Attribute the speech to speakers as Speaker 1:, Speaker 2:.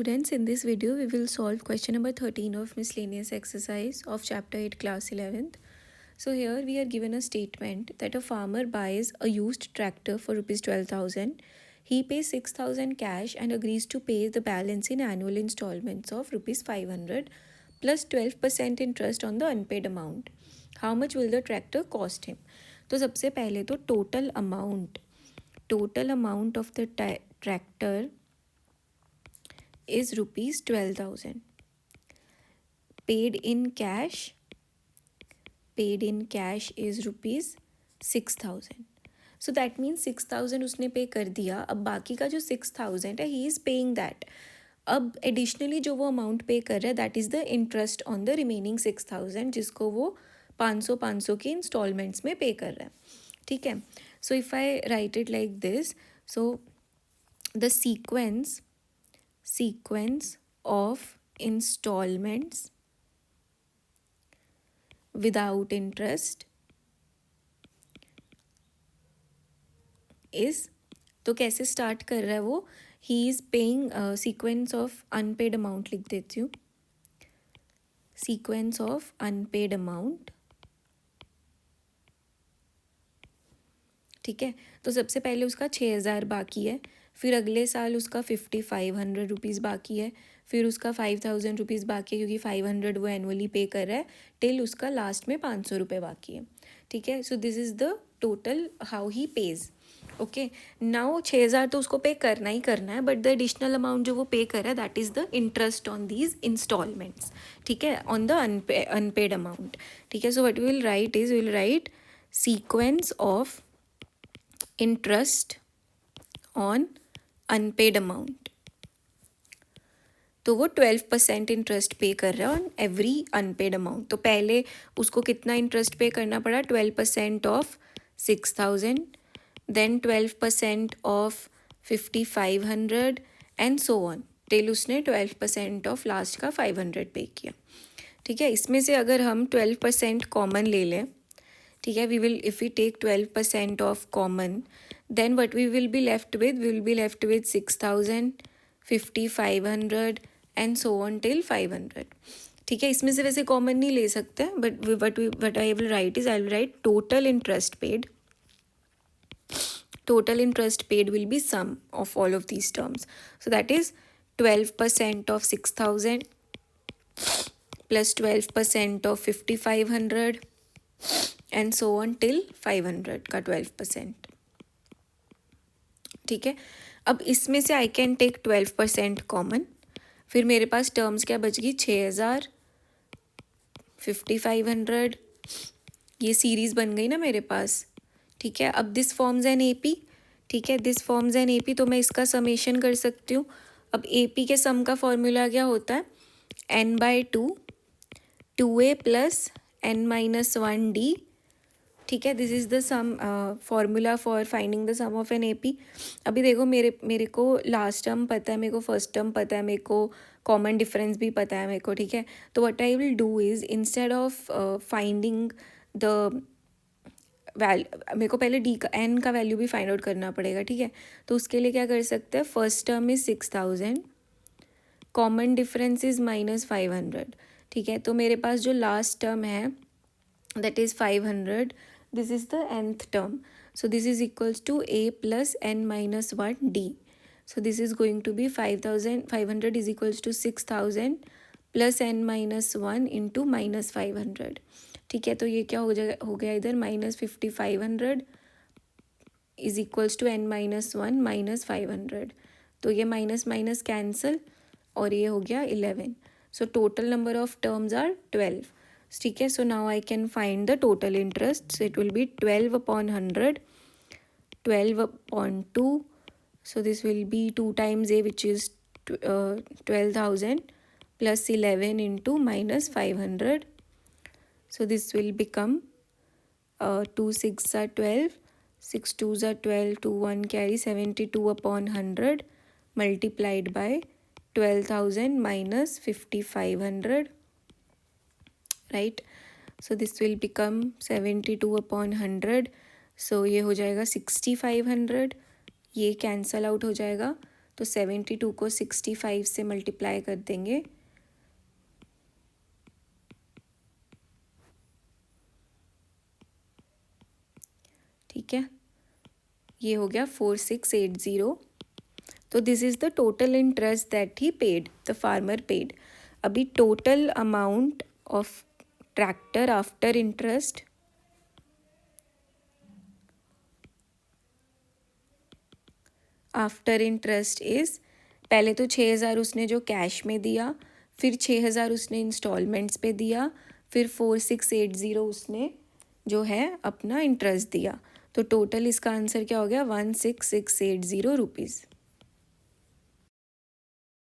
Speaker 1: Students, in this video we will solve question number 13 of miscellaneous exercise of chapter 8 class 11th. So here we are given a statement that a farmer buys a used tractor for rupees 12,000. He pays 6,000 cash and agrees to pay the balance in annual installments of rupees 500 plus 12% interest on the unpaid amount. How much will the tractor cost him? तो सबसे पहले तो total amount of the tractor is rupees 12,000. Paid in cash is rupees 6,000. So that means 6,000 उसने पे कर दिया. अब बाकी का जो 6,000 है he is paying that. अब एडिशनली जो वो अमाउंट पे कर रहा है that is the interest on the remaining 6,000 जिसको वो 500 के इंस्टॉलमेंट्स में पे कर रहा है. ठीक है. So if I right it like this, so the sequence of installments without interest is, तो कैसे स्टार्ट कर रहा है वो, he is paying sequence of unpaired amount लिख देती हूँ. Sequence of unpaired amount. ठीक है. तो सबसे पहले उसका 6,000 बाकी है, फिर अगले साल उसका 5,500 रुपीज़ बाकी है, फिर उसका 5,000 रुपीज़ बाकी है क्योंकि 500 वो एनुअली पे कर रहा है, टिल उसका लास्ट में 500 रुपये बाकी है. ठीक है. So this is the total how he page. Okay. Now 6,000 तो उसको पे करना ही करना है, बट द एडिशनल अमाउंट जो वो पे कर रहा है that is the interest on these instalments. ठीक है. On the unpaid amount. ठीक है. So what will write is will write sequence of interest on unpaid amount. तो वो 12% इंटरेस्ट पे कर रहा है ऑन एवरी अनपेड अमाउंट. तो पहले उसको कितना इंटरेस्ट पे करना पड़ा, 12% of 6,000, then 12% of 5,500 and so on till उसने 12% ऑफ लास्ट का 500 पे किया. ठीक है. इसमें से अगर हम 12% कॉमन ले लें, ठीक है, if we take 12% of common, then what we will be left with 6,000, 5,500 and so on till 500. ठीक है. इसमें से वैसे कॉमन नहीं ले सकते, but what I will write is I will write total interest paid. Total interest paid will be sum of all of these terms. So that is 12% of 6,000 plus 12% of 5,500 and so on till 500 का 12%. ठीक है. अब इसमें से I can take 12% common. फिर मेरे पास terms क्या बच गई, 6,000, 5,500, ये सीरीज़ बन गई ना मेरे पास. ठीक है. अब दिस फॉर्म्स एन AP. ठीक है. दिस फॉर्म्स एन AP, तो मैं इसका समेशन कर सकती हूँ. अब AP के सम का फॉर्मूला क्या होता है, n/2 2a प्लस n-1d. ठीक है. This is the sum formula for finding the sum of an AP. अभी देखो मेरे को लास्ट टर्म पता है, मेरे को फर्स्ट टर्म पता है, मेरे को कॉमन डिफरेंस भी पता है मेरे को. ठीक है. तो what I will do is instead of finding the मेरे को पहले डी का एन का वैल्यू भी फाइंड आउट करना पड़ेगा. ठीक है. तो उसके लिए क्या कर सकते हैं, first term is 6,000, common difference is -500. ठीक है. तो मेरे पास जो लास्ट टर्म है that is 500. This is the nth term. So this is equals to a plus n-1d. So this is going to be 500 is equals to 6,000 plus n-1 into -500. ठीक है. तो ये क्या हो गया इधर, -5,500 is equals to n-1 -500. तो ये माइनस कैंसिल और ये हो गया 11. So total number of terms are 12. ठीक है. So now I can find the total interest. So it will be 12/100, 12/2. So this will be 2 times a which is 12,000 plus 11 into -500. So this will become 2 6 are 12, 6 2s are 12, 2 1 carry 72/100 multiplied by 12,000 minus 5,500. Right. So this will become 72/100. सो ये हो जाएगा 6,500, ये cancel out हो जाएगा. तो 72 को 65 से multiply कर देंगे, ठीक है, ये हो गया 4680। तो this is the total interest that he paid, the farmer paid. अभी total amount of tractor after interest, after interest is, पहले तो 6000 उसने जो कैश में दिया, फिर 6000 उसने इंस्टॉलमेंट्स पे दिया, फिर 4680 उसने जो है अपना इंटरेस्ट दिया। तो टोटल इसका आंसर क्या हो गया, 16680 रुपीज़।